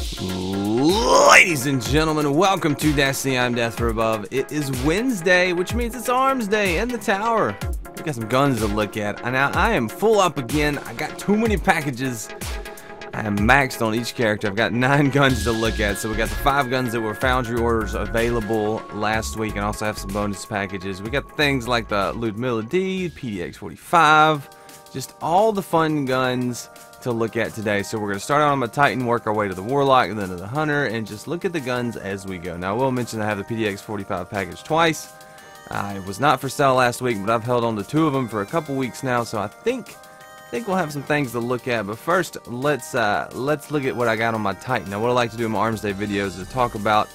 Ladies and gentlemen, welcome to Destiny. I'm Death for Above. It is Wednesday, which means it's Armsday in the tower. We got some guns to look at. Now I am full up again. I got too many packages. I am maxed on each character. I've got 9 guns to look at. So we got the 5 guns that were foundry orders available last week, and also have some bonus packages. We got things like the Lyudmila-D, PDX-45, just all the fun guns to look at today. So we're going to start out on my Titan, work our way to the Warlock, and then to the Hunter, and just look at the guns as we go. Now I will mention I have the PDX-45 package twice. It was not for sale last week, but I've held on to 2 of them for a couple weeks now, so I think we'll have some things to look at. But first, let's look at what I got on my Titan. Now what I like to do in my Armsday videos is talk about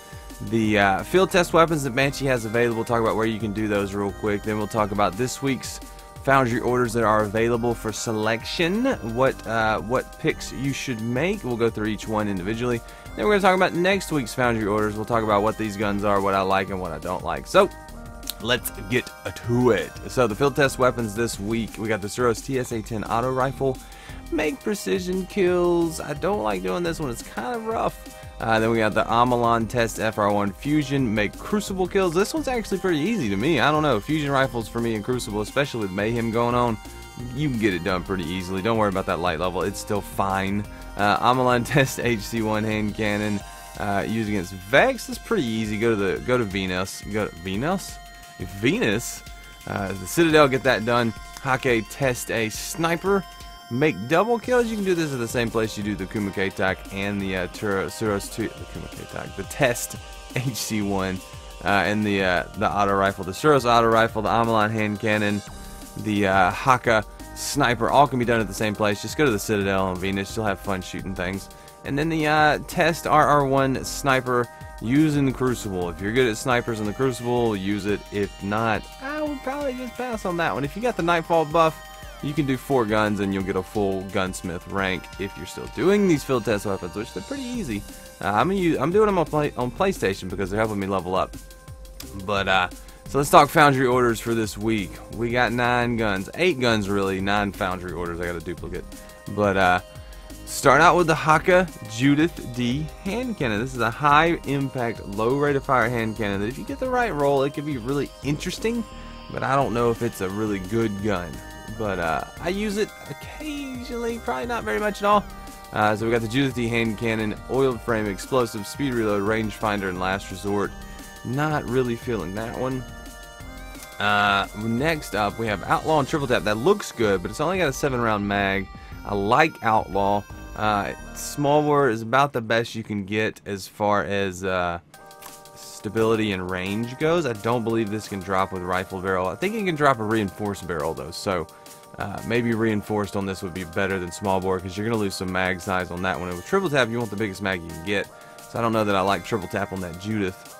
the field test weapons that Banshee has available, talk about where you can do those real quick. Then we'll talk about this week's foundry orders that are available for selection, what picks you should make. We'll go through each one individually. Then we're going to talk about next week's foundry orders. We'll talk about what these guns are, what I like and what I don't like. So let's get to it. So the field test weapons this week, we got the Suros TSA-10 auto rifle. Make precision kills. I don't like doing this one, it's kind of rough. Then we got the Omolon Test FR1 Fusion, make Crucible kills. This one's actually pretty easy to me. I don't know, Fusion rifles for me in Crucible, especially with Mayhem going on, you can get it done pretty easily. Don't worry about that light level, it's still fine. Omolon Test HC1 hand cannon, used against Vex is pretty easy. Go to Venus. Venus. The Citadel, get that done. Hakke Test a sniper. Make double kills. You can do this at the same place you do the Kumakatok and the the Test HC1 and the auto rifle, the Suros auto rifle, the Omolon hand cannon, the Hakke sniper. All can be done at the same place. Just go to the Citadel on Venus. You'll have fun shooting things. And then the Test RR1 sniper using the Crucible. If you're good at snipers in the Crucible, use it. If not, I would probably just pass on that one. If you got the Nightfall buff, you can do 4 guns and you'll get a full gunsmith rank if you're still doing these field test weapons, which they're pretty easy. I'm doing them on PlayStation because they're helping me level up. But so let's talk foundry orders for this week. We got 9 guns, 8 guns really, 9 foundry orders. I got a duplicate. But start out with the Hakke Judith-D hand cannon. This is a high impact, low rate of fire hand cannon that if you get the right roll, it can be really interesting. But I don't know if it's a really good gun. But I use it occasionally, probably not very much at all. So we got the Judith-D hand cannon, oiled frame, explosive, speed reload, rangefinder, and last resort. Not really feeling that one. Next up, we have Outlaw and Triple Tap. That looks good, but it's only got a 7-round mag. I like Outlaw. Small bore is about the best you can get as far as stability and range goes. I don't believe this can drop with rifle barrel. I think it can drop a reinforced barrel though, so maybe reinforced on this would be better than small bore because you're going to lose some mag size on that one. And with triple tap, you want the biggest mag you can get, so I don't know that I like triple tap on that Judith.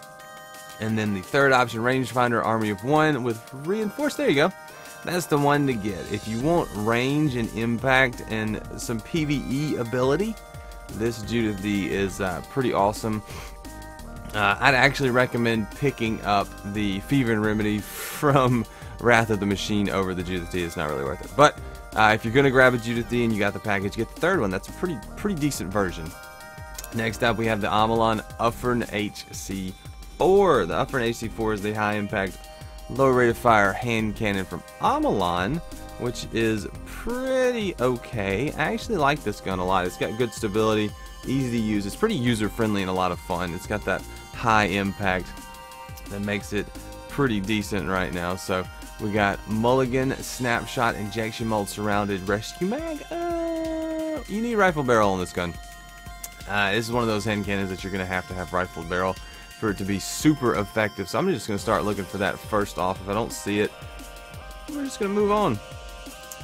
And then the third option, rangefinder, army of 1 with reinforced. There you go. That's the one to get if you want range and impact and some PvE ability. This Judith-D is pretty awesome. I'd actually recommend picking up the Fever and Remedy from Wrath of the Machine over the Judith-D. It's not really worth it. But if you're going to grab a Judith-D and you got the package, get the third one. That's a pretty decent version. Next up, we have the Omolon Uffern HC4. The Uffern HC4 is the high impact, low rate of fire hand cannon from Omolon, which is pretty okay. I actually like this gun a lot. It's got good stability, easy to use. It's pretty user friendly and a lot of fun. It's got that high impact that makes it pretty decent right now. So we got mulligan, snapshot, injection mold, surrounded, rescue mag. You need rifle barrel on this gun. This is one of those hand cannons that you're going to have rifle barrel for it to be super effective. So I'm just going to start looking for that first off. If I don't see it, we're just going to move on.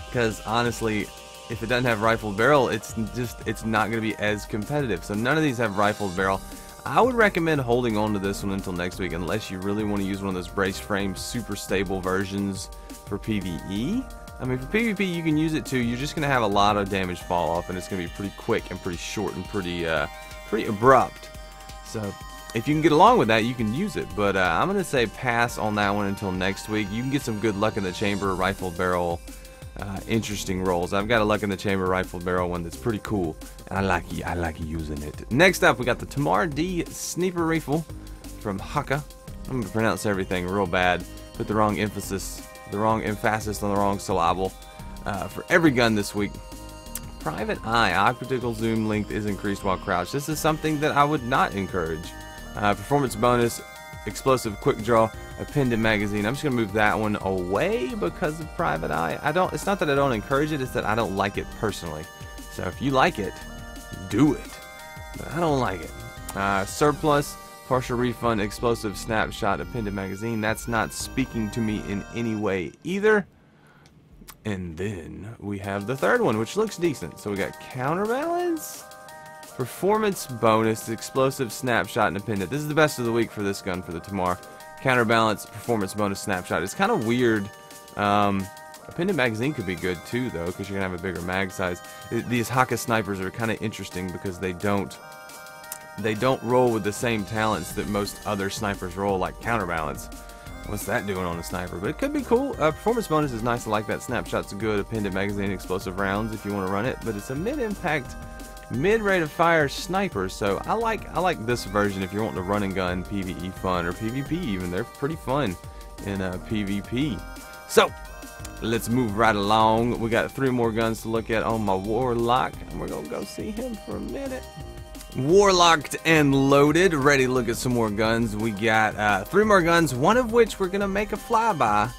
Because honestly, if it doesn't have rifled barrel, it's not going to be as competitive. So none of these have rifled barrel. I would recommend holding on to this one until next week, unless you really want to use one of those brace frame super stable versions for PvE. I mean, for PvP you can use it too. You're just going to have a lot of damage fall off, and it's going to be pretty quick and pretty short and pretty abrupt. So if you can get along with that, you can use it. But I'm going to say pass on that one until next week. You can get some good luck in the chamber rifle barrel interesting rolls. I've got a luck in the chamber rifle barrel one that's pretty cool. I like using it. Next up, we got the Tamar-D sniper rifle from Hakke. I'm gonna pronounce everything real bad. Put the wrong emphasis on the wrong syllable for every gun this week. Private eye optical zoom length is increased while crouched. This is something that I would not encourage. Performance bonus, explosive quick draw, appended magazine. I'm just gonna move that one away because of private eye. It's not that I don't encourage it, it's that I don't like it personally. So if you like it, do it. But I don't like it. Surplus, partial refund, explosive snapshot, appended magazine. That's not speaking to me in any way either. And then we have the third one, which looks decent. So we got counterbalance, performance bonus, explosive snapshot, and appended. This is the best of the week for this gun, for the Tamar. Counterbalance, performance bonus, snapshot. It's kind of weird. Appended magazine could be good too, though, because you're gonna have a bigger mag size. These Hakke snipers are kind of interesting because they don't roll with the same talents that most other snipers roll, like counterbalance. What's that doing on a sniper? But it could be cool. Performance bonus is nice. I like that. Snapshot's good. Appended magazine, explosive rounds if you want to run it. But it's a mid-impact, mid-rate of fire sniper. So I like this version if you're wanting to run and gun PvE fun, or PvP even. They're pretty fun in PvP. So let's move right along. We got 3 more guns to look at on my Warlock, and we're gonna go see him for a minute. Warlocked and loaded, ready to look at some more guns. We got 3 more guns, one of which we're gonna make a flyby.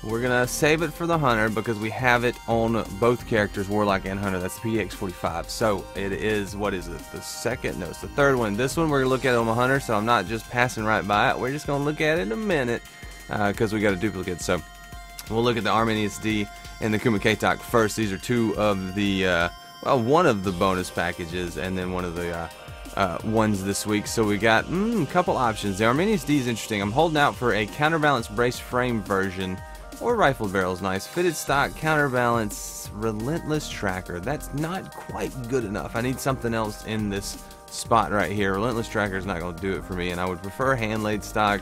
We're gonna save it for the Hunter because we have it on both characters, Warlock and Hunter. That's the PDX-45. So it is, what is it, the second? No, it's the third one. This one we're gonna look at on the Hunter, so I'm not just passing right by it. We're just gonna look at it in a minute because we got a duplicate. So we'll look at the Arminius-D and the Kumakatok first. These are 2 of the well, one of the bonus packages, and then one of the ones this week. So we got a couple options. The Arminius-D is interesting. I'm holding out for a counterbalance brace frame version, or rifled barrel's nice. Fitted stock, counterbalance, relentless tracker. That's not quite good enough. I need something else in this spot right here. Relentless tracker is not going to do it for me, and I would prefer hand-laid stock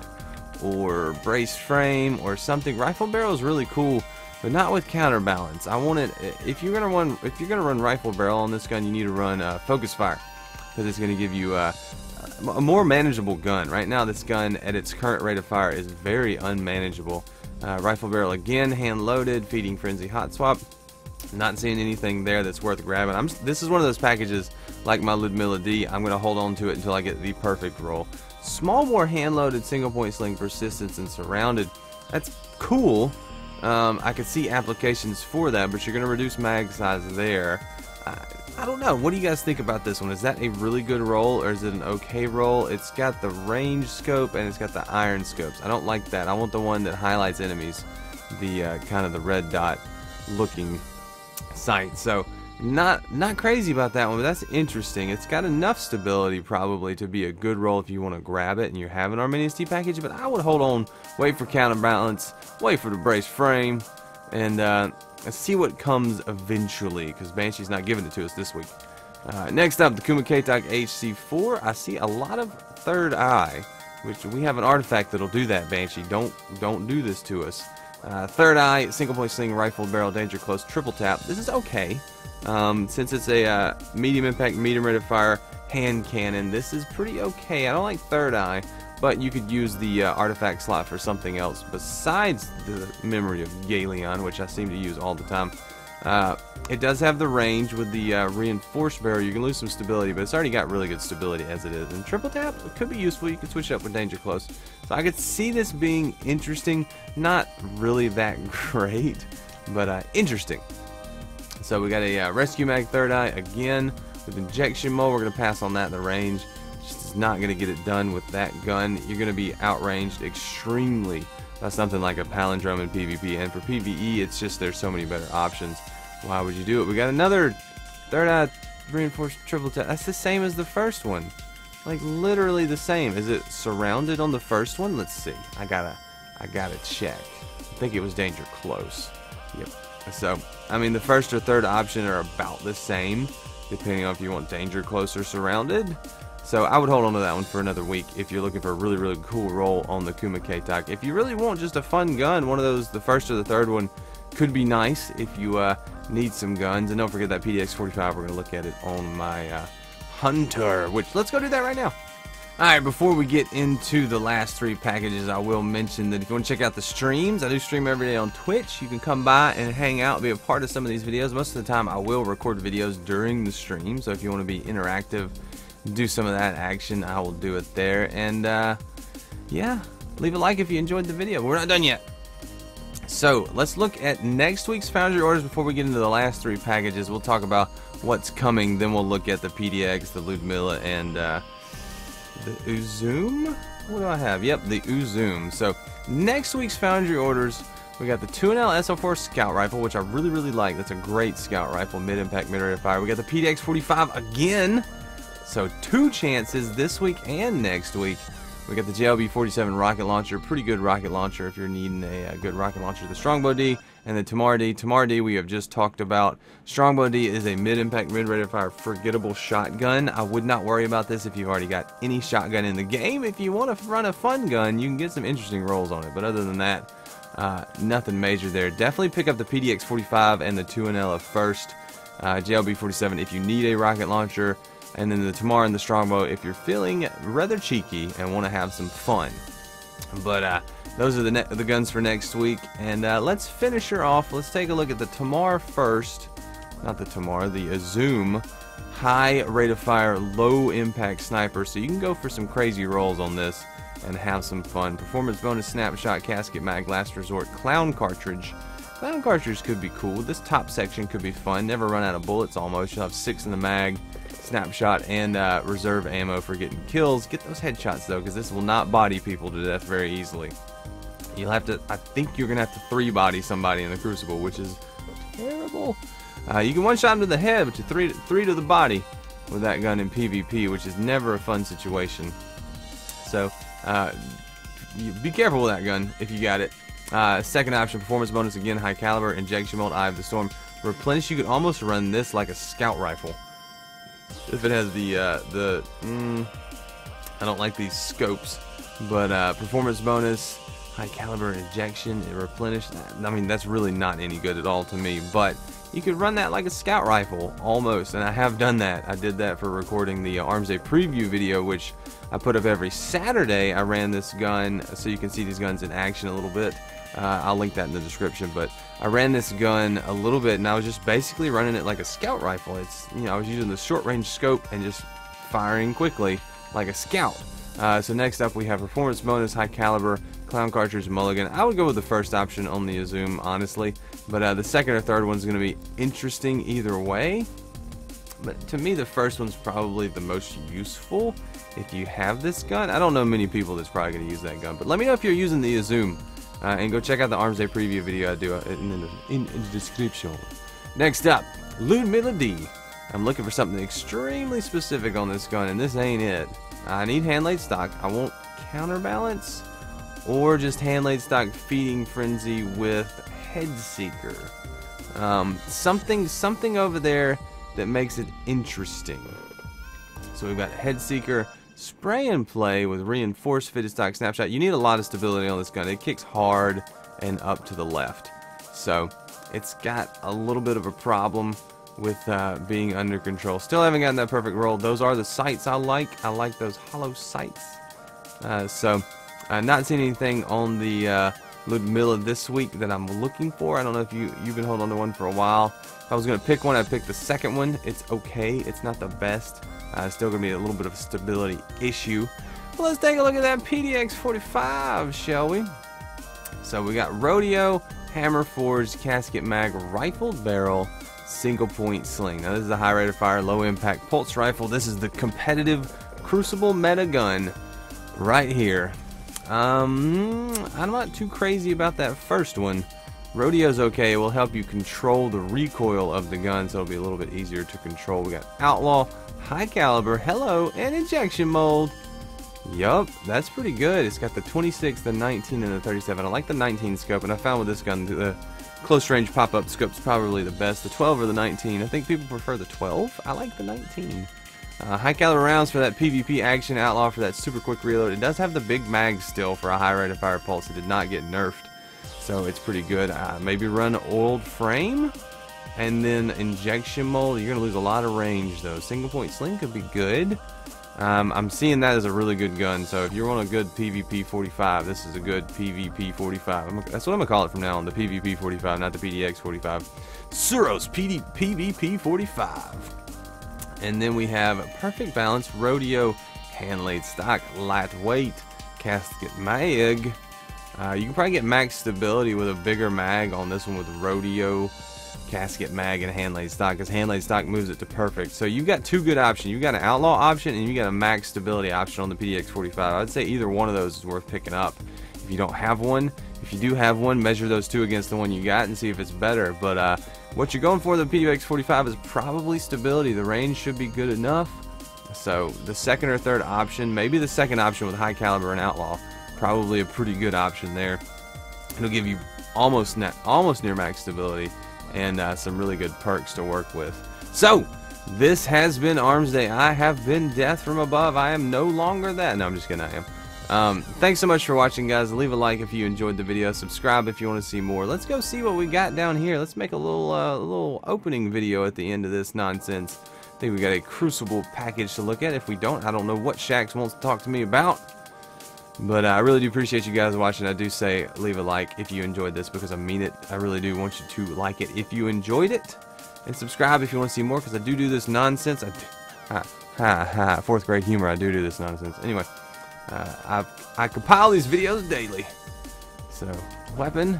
or brace frame or something. Rifled barrel is really cool, but not with counterbalance. I want it. If you're gonna run rifle barrel on this gun, you need to run focus fire, because it's gonna give you a more manageable gun. Right now, this gun at its current rate of fire is very unmanageable. Rifle barrel again, hand loaded, feeding frenzy, hot swap. Not seeing anything there that's worth grabbing. This is one of those packages like my Lyudmila-D. I'm gonna hold on to it until I get the perfect roll. Small bore, hand loaded, single point sling, persistence, and surrounded. That's cool. I could see applications for that, but you're going to reduce mag size there. I don't know. What do you guys think about this one? Is that a really good roll, or is it an okay roll? It's got the range scope and it's got the iron scopes. I don't like that. I want the one that highlights enemies, the kind of the red dot looking sight. So not crazy about that one, but that's interesting. It's got enough stability probably to be a good roll if you want to grab it and you have an Arminius-D package, but I would hold on, wait for counterbalance, wait for the brace frame, and see what comes eventually, because Banshee's not giving it to us this week. Next up, the Kumakatok HC4. I see a lot of third eye, which we have an artifact that'll do that, Banshee. Don't do this to us. Third eye, single point sling, rifle barrel, danger close, triple tap. This is okay. Since it's a medium impact, medium rate of fire hand cannon, this is pretty okay. I don't like third eye, but you could use the artifact slot for something else besides the memory of Galeon, which I seem to use all the time. It does have the range with the reinforced barrel. You can lose some stability, but it's already got really good stability as it is. And triple tap, it could be useful. You can switch it up with danger close. So I could see this being interesting. Not really that great, but interesting. So we got a rescue mag third eye again with injection mold. We're going to pass on that in the range. Just not going to get it done with that gun. You're going to be outranged extremely by something like a palindrome in PvP. And for PvE, it's just there's so many better options. Why would you do it? We got another third eye reinforced triple tap. That's the same as the first one. Like literally the same. Is it surrounded on the first one? Let's see. I gotta check. I think it was danger close. Yep. So, I mean, the first or third option are about the same, depending on if you want danger close or surrounded. So I would hold on to that one for another week if you're looking for a really, really cool roll on the Kumakatok. If you really want just a fun gun, one of those, the first or the third one, could be nice if you need some guns. And don't forget that PDX-45. We're going to look at it on my Hunter, which let's go do that right now. Alright, before we get into the last 3 packages, I will mention that if you want to check out the streams, I do stream every day on Twitch. You can come by and hang out, be a part of some of these videos. Most of the time, I will record videos during the stream, so if you want to be interactive, do some of that action, I will do it there. And, yeah, leave a like if you enjoyed the video. We're not done yet. So, let's look at next week's Foundry orders before we get into the last 3 packages. We'll talk about what's coming, then we'll look at the PDX, the Lyudmila, and, the Uzume? What do I have? Yep, the Uzume. So, next week's Foundry orders, we got the 2NL SO4 Scout Rifle, which I really like. That's a great Scout Rifle, mid-impact, mid-rate of fire. We got the PDX-45 again. So, 2 chances this week and next week. We got the JLB-47 rocket launcher, pretty good rocket launcher if you're needing a good rocket launcher. The Strongbow D and the Tamar-D. Tamar-D we have just talked about. Strongbow D is a mid-impact, mid-rate of fire, forgettable shotgun. I would not worry about this if you've already got any shotgun in the game. If you want to run a fun gun, you can get some interesting rolls on it. But other than that, nothing major there. Definitely pick up the PDX-45 and the 2NL at first. JLB-47 if you need a rocket launcher. And then the Tamar and the Strongbow if you're feeling rather cheeky and want to have some fun. But those are the guns for next week. And let's finish her off. Let's take a look at the Tamar first. Not the Tamar, the Uzume. High rate of fire, low impact sniper. So you can go for some crazy rolls on this and have some fun. Performance bonus, snapshot, casket mag, last resort, clown cartridge. Clown cartridge could be cool. This top section could be fun. Never run out of bullets almost. You'll have 6 in the mag. Snapshot and reserve ammo for getting kills. Get those headshots though, because this will not body people to death very easily. You'll have to, I think you're gonna have to 3-body somebody in the Crucible, which is terrible. You can one-shot them to the head, but you 3 to the body with that gun in PvP, which is never a fun situation. So be careful with that gun if you got it. Second option, performance bonus again, high caliber, injection mold, Eye of the Storm. Replenish, you could almost run this like a scout rifle. If it has I don't like these scopes, but performance bonus, high caliber injection, it replenished. I mean, that's really not any good at all to me, but you could run that like a scout rifle almost, and I have done that. I did that for recording the Armsday preview video, which I put up every Saturday. I ran this gun so you can see these guns in action a little bit. I'll link that in the description, but I ran this gun a little bit and I was just basically running it like a scout rifle. It's, you know, I was using the short range scope and just firing quickly like a scout. So next up we have performance bonus, high caliber, clown cartridge, mulligan. I would go with the first option on the Uzume, honestly, but the second or third one's going to be interesting either way. But to me, the first one's probably the most useful if you have this gun. I don't know many people that's probably going to use that gun, but let me know if you're using the Uzume. And go check out the Armsday preview video I do in the description. Next up, Lyudmila-D. I'm looking for something extremely specific on this gun, and this ain't it. I need hand-laid stock. I want counterbalance, or just hand-laid stock feeding frenzy with head seeker. Something over there that makes it interesting. So we've got head seeker. Spray and play with reinforced fitted stock snapshot. You need a lot of stability on this gun. It kicks hard and up to the left. So it's got a little bit of a problem with being under control. Still haven't gotten that perfect roll. Those are the sights I like. I like those hollow sights. Not seeing anything on the Lyudmila this week that I'm looking for. I don't know if you've been holding on to one for a while. If I was going to pick one, I'd pick the second one. It's okay. It's not the best. Still going to be a little bit of a stability issue. Well, let's take a look at that PDX-45, shall we? So we got Rodeo, Hammer Forged, Casket Mag, Rifled Barrel, Single Point Sling. Now this is a high rate of fire, low impact pulse rifle. This is the competitive Crucible meta gun right here. I'm not too crazy about that first one. Rodeo's okay. It will help you control the recoil of the gun, so it'll be a little bit easier to control. We got Outlaw, high caliber, hello, and injection mold. Yup, that's pretty good. It's got the 26, the 19, and the 37. I like the 19 scope, and I found with this gun the close range pop-up scope's probably the best. The 12 or the 19. I think people prefer the 12. I like the 19. High caliber rounds for that PvP action, Outlaw for that super quick reload. It does have the big mag still for a high rate of fire pulse. It did not get nerfed. so it's pretty good. Maybe run oiled frame and then injection mold. You're gonna lose a lot of range though. Single point sling could be good. I'm seeing that as a really good gun, so if you want a good PvP 45, this is a good PvP 45. That's what I'm gonna call it from now on, the PvP 45, not the PDX 45. Suros PvP 45. And then we have perfect balance, rodeo, hand laid stock, lightweight, casket mag. You can probably get max stability with a bigger mag on this one with rodeo, casket mag, and hand laid stock, because hand laid stock moves it to perfect. So you've got two good options. You've got an outlaw option and you got a max stability option on the PDX 45. I'd say either one of those is worth picking up if you don't have one. If you do have one, measure those two against the one you got and see if it's better. But what you're going for the PDX 45 is probably stability. The range should be good enough. So the second or third option, maybe the second option with high caliber and outlaw, probably a pretty good option there. It'll give you almost near max stability and some really good perks to work with. So this has been Armsday. I have been Death from Above. I am no longer that. No, I'm just kidding. I am. Thanks so much for watching, guys. Leave a like if you enjoyed the video. Subscribe if you want to see more. Let's go see what we got down here. Let's make a little opening video at the end of this nonsense. I think we got a Crucible package to look at. If we don't, I don't know what Shax wants to talk to me about. But I really do appreciate you guys watching. I do say leave a like if you enjoyed this, because I mean it. I really do want you to like it if you enjoyed it. And subscribe if you want to see more, because I do this nonsense. Fourth grade humor. I do this nonsense. Anyway. I compile these videos daily. So, weapon,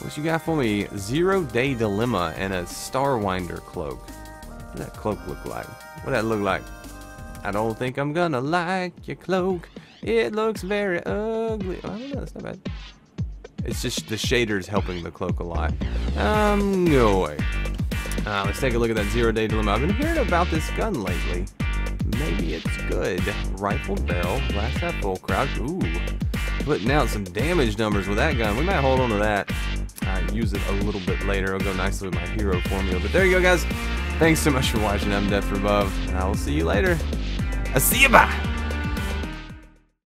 what you got for me? 0-day dilemma and a Starwinder cloak. What does that cloak look like? What does that look like? I don't think I'm gonna like your cloak. It looks very ugly. Oh, I don't know, that's not bad. It's just the shaders helping the cloak a lot. No way. Let's take a look at that 0-day dilemma. I've been hearing about this gun lately. Maybe it's good. Rifled barrel, glass half full, crouch. Ooh, putting out some damage numbers with that gun. We might hold on to that. Use it a little bit later. It'll go nicely with my hero formula. But there you go, guys. Thanks so much for watching. I'm Death from Above, and I will see you later. I'll see you. Bye.